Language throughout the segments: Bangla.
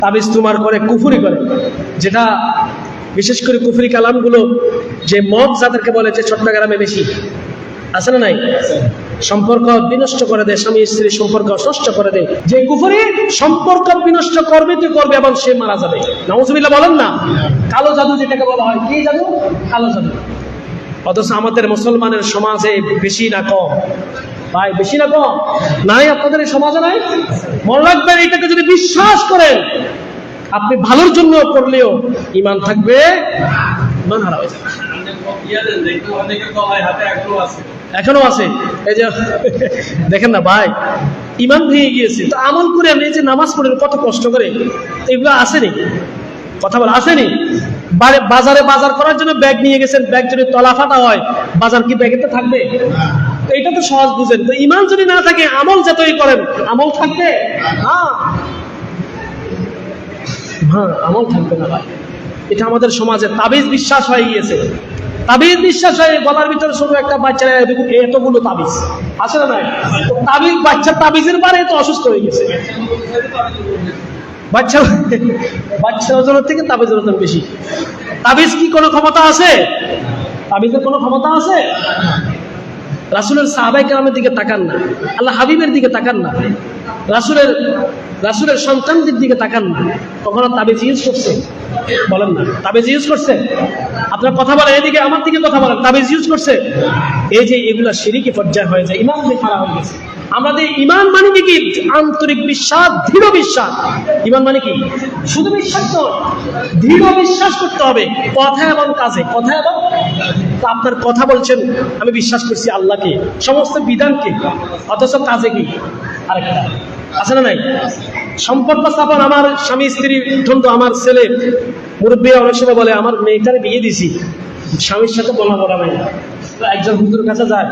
তাবিজ তোমার করে, কুফরি করে, যেটা বিশেষ করে কুফরি কালামগুলো যে মদ যাদেরকে বলে যে চট্টগ্রামে বেশি আছে না নাই, সম্পর্ক বিনষ্ট করে দেয়, স্বামী স্ত্রীর সম্পর্ক নষ্ট করে দেয়। যে কুফরি সম্পর্ক বিনষ্ট করবে তো করবে এবং সে মারা যাবে। নাউজুবিল্লাহ বলেন না। কালো জাদু যেটাকে বলা হয়, কি জাদু? কালো জাদু। অথচ আমাদের মুসলমানের সমাজে বেশি না কম? ভাই বেশি না কম? নাই আপনাদের এই সমাজে নাই? মনে রাখবেন, এটাকে যদি বিশ্বাস করেন আপনি ভালোর জন্য করলেও ইমান থাকবে, ইমান হারা হয়ে যাবে। এখনো আছে। এই যে দেখেন না ভাই, ইমান ভেঙে গিয়েছে তো আমল করে আপনি যে নামাজ পড়েন কত কষ্ট করে, এগুলো আসেনি? কথা বলা আসেনি? বাজারে বাজার করার জন্য ব্যাগ নিয়ে গেছেন, ব্যাগ যদি তলা ফাটা হয় বাজার কি ব্যাগে তো থাকবে? এটা তো সহজ বুঝেন। তো ইমান যদি না থাকে আমল যতই করেন আমল থাকবে না। হ্যাঁ, আমল থাকবে না ভাই। এটা আমাদের সমাজে তাবিজ বিশ্বাস হয়ে গিয়েছে। তাবিজ বিশ্বাস হয়ে গলার ভিতরে শুধু একটা বাচ্চার এতগুলো তাবিজ আছে না নাই? তো তাবিজ, বাচ্চা তাবিজের বারে তো অসুস্থ হয়ে গেছে। বাচ্চা ওজনের থেকে তাবিজের ওজন বেশি। তাবিজ কি কোনো ক্ষমতা আছে? তাবিজের কোনো ক্ষমতা আছে? রাসূলের সাহাবায়ে কেরামের দিকে তাকান না, আল্লাহ হাবিবের দিকে তাকান না, রাসূলের সন্তানদের দিকে তাকান না, কখনো তাবিজ ইউজ করছে? বলেন না, তাবিজ ইউজ করছে? আপনার কথা বলেন, এদিকে আমার দিকে কথা বলেন, তাবিজ ইউজ করছে? এই যে এগুলা শিরকি পর্যায়ে হয়ে যায়, ইমান খারাপ হয়ে গেছে। আমাদের ইমান মানে কি? আন্তরিক বিশ্বাস, দৃঢ় বিশ্বাস। ইমান মানে কি? শুধু বিশ্বাস নয়, দৃঢ় বিশ্বাস করতে হবে কথা এবং কাজে। কথা এবং আপনার কথা বলছেন আমি বিশ্বাস করছি আল্লাহকে, সমস্ত বিধানকে, অথচ কাজে কি আরেকটা আছে না নাই? সম্পর্ক স্থাপন, আমার স্বামী স্ত্রী দ্বন্দ্ব, আমার ছেলে, মুরব্বীরা অনেক সময় বলে আমার মেয়েটারে বিয়ে দিছি, স্বামীর সাথে বলা নাই। একজন হুজুরের কাছে যায়,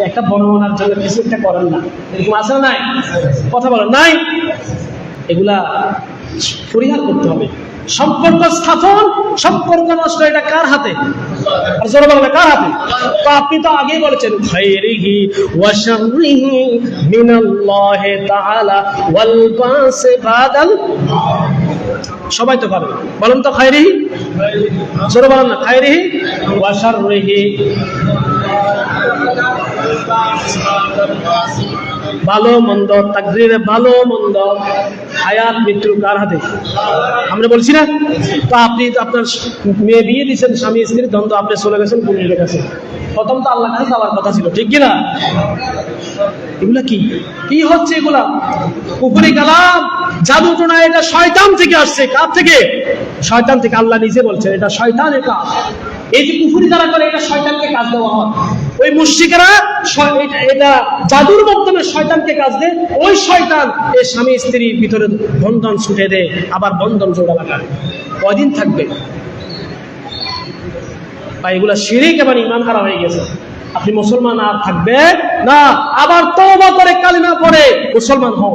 একটা বর্ণনার জন্য কিছু একটা করেন না, এরকম আছে না নাই? কথা বলেন নাই? এগুলা পরিহার করতে হবে। সম্পর্ক স্থাপন, সম্পর্ক নষ্ট, এটা কার হাতে? আর জোরে বলেন কার হাতে? তো আপনি তো আগেই বলেছেন খায়রিহি ওয়া শাররিহি মিনাল্লাহি তাআলা ওয়াল বাসি বাদাল। সবাই তো পারে, বলেন তো খায়রিহি, জোরে বলেন না, খায়রিহি ওয়া শাররিহি। ভালো মন্দ, তাকদীরে ভালো মন্দ, হায়াত মৃত্যু কার হাতে? আমরা বলছি না? তো আপনি আপনার মেয়ে বিয়ে দিয়েছেন, স্বামী স্ত্রীর দ্বন্দ্ব, আপনি চলে গেছেন পুলিশের কাছে। প্রথম তো আল্লাহর কাছে যাওয়ার কথা ছিল, ঠিক কিনা? এগুলা কি কি হচ্ছে? এগুলা কুফরি কালাম, জাদু টোনা। এটা শয়তান থেকে আসছে। কার থেকে? শয়তান থেকে। আল্লাহ নিজে বলছেন এটা শয়তানের কাজ। এই যে কুফরি যারা করে, এটা শয়তানকে কাজ দেওয়া হয়। ওই মুশরিকরা এটা জাদুর মাধ্যমে শয়তানকে কাজ দেয়। ওই শয়তান এই স্বামী স্ত্রীর ভিতরে বন্ধন ছুটে দেয়, আবার বন্ধন জোড়া লাগায়। কয়দিন থাকবে বা এগুলা শিরক এবং ঈমান হারা হয়ে গেছে। আপনি মুসলমান আর থাকবে না। আবার তওবা করে কালিমা পড়ে মুসলমান হন।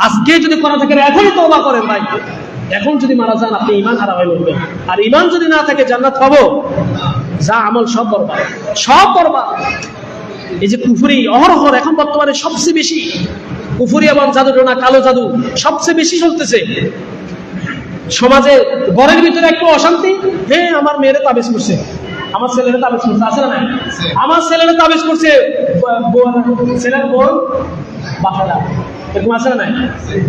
আজকে যদি করা থাকে এখনই তওবা করেন ভাই। এখন যদি মারা যান আপনি ঈমান হারা হয়ে মরবেন। আর ঈমান যদি না থাকে জান্নাত পাবো? যা আমল সব বরবাদ, সব বরবাদ। এই যে কুফরি অহরহ এখন বর্তমানে সবচেয়ে বেশি, কুফরি এবং জাদু টোনা, কালো জাদু সবচেয়ে বেশি চলতেছে সমাজে। ঘরের ভিতরে একটু অশান্তি, হ্যাঁ আমার মেয়েরে তাবিজ করছে, আমার ছেলেরা তাবিজ করছে, আছে না? আমার ছেলেরা তাবিজ করছে, ছেলের বোন বাসাটা, এরকম আছে না?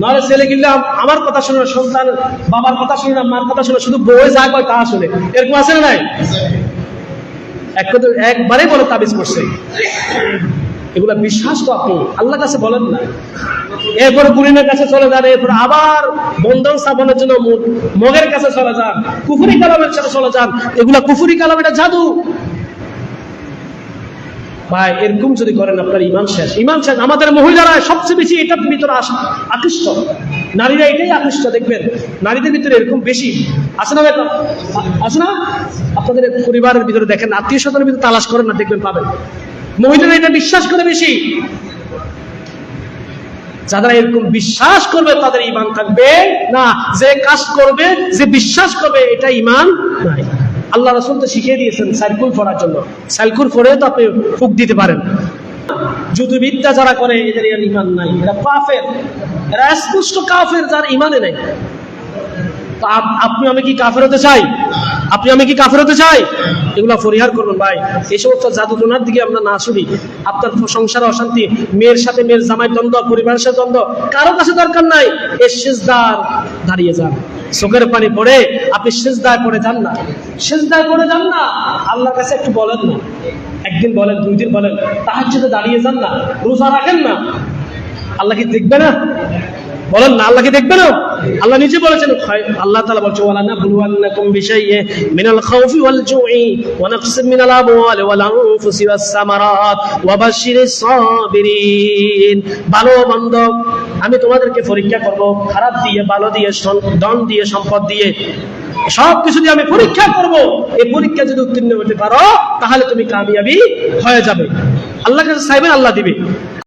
নাহলে ছেলে কিনলে আমার কথা শুনে না, সন্তান বাবার কথা শুনে না, মার কথা শুনে, শুধু বউয়ে যা কয় তা শুনে, এরকম আছে না? একবারে বলে তাবিজ করছে। এগুলা বিশ্বাস তো আপনি আল্লাহর কাছে বলেন না। এরপর গুলিনের কাছে চলে যান, এরপর আবার বন্ধন স্থাপনের জন্য মগের কাছে চলে যান, কুফরি কালামের সাথে চলে যান। এগুলা কুফরি কালাম, এটা জাদু ভাই। এরকম যদি করেন আপনার ঈমান শেষ, ঈমান শেষ। আমাদের মহিলারা সবচেয়ে বেশি এটার ভিতরে আকৃষ্ট, নারীরা এটাই আকৃষ্ট। দেখবেন নারীদের ভিতরে এরকম বেশি আছে না? আছে না? আপনাদের পরিবারের ভিতরে দেখেন, আত্মীয় স্বজনের ভিতরে তালাশ করেন না, দেখবেন পাবেন মহিলারা এটা বিশ্বাস করে বেশি। যারা এরকম বিশ্বাস করবে তাদের ঈমান থাকবে না। যে কাজ করবে, যে বিশ্বাস করবে, এটা ঈমান নাই। আল্লাহ রাসূল তো শিখিয়ে দিয়েছেন সাইকুল পড়ার জন্য। সাইকুল পড়ে তো আপনি ফুক দিতে পারেন। যুদ্ধবিদ্যা যারা করে এদের ঈমান নাই, এরা কাফের। এরা স্পষ্ট কাফের, যার ইমানে নেই। তো আপনি আমি কি কাফের হতে চাই? আপনি আমি কি কাফের হতে চাই? এগুলা পরিহার করবেন ভাই। এই সমস্ত জাদুটোনার দিকে আমরা না শুনি। আপনার সংসারে অশান্তি, মেয়ের সাথে মেয়ের জামাই দ্বন্দ্ব, পরিবারের সাথে দ্বন্দ্ব, কারো কাছে দরকার নাই। এই সিজদার দাঁড়িয়ে যান, চোখের পানি পড়ে আপনি সিজদায় পড়ে যান না, সিজদায় পড়ে যান না। আল্লাহর কাছে একটু বলেন না, একদিন বলেন, 2 দিন বলেন, তাহাজ্জুদে দাঁড়িয়ে যান না, রোজা রাখেন না। আল্লাহ কি দেখবে না? বলেন না, আল্লাহ কি দেখবে না? আল্লাহ নিজে বলেছেন, আল্লাহ তাআলা বলছেন, ওয়ালা নাবলুওয়ান্নাকুম বিশাইইন মিনাল খাউফি ওয়াল জুই ওয়া নাকসিম মিনাল আমওয়ালি ওয়াল আনফুসি ওয়াস সামারাত ওয়া বাশশিরিস সাবিরিন। ভালো বান্দা, আমি তোমাদেরকে পরীক্ষা করব, খারাপ দিয়ে, ভালো দিয়ে, ধন দিয়ে, সম্পদ দিয়ে, সবকিছু দিয়ে আমি পরীক্ষা করব। এই পরীক্ষা যদি উত্তীর্ণ হতে পারো তাহলে তুমি কামিয়াবি হয়ে যাবে। আল্লাহর কাছে চাইবেন, আল্লাহ দিবে।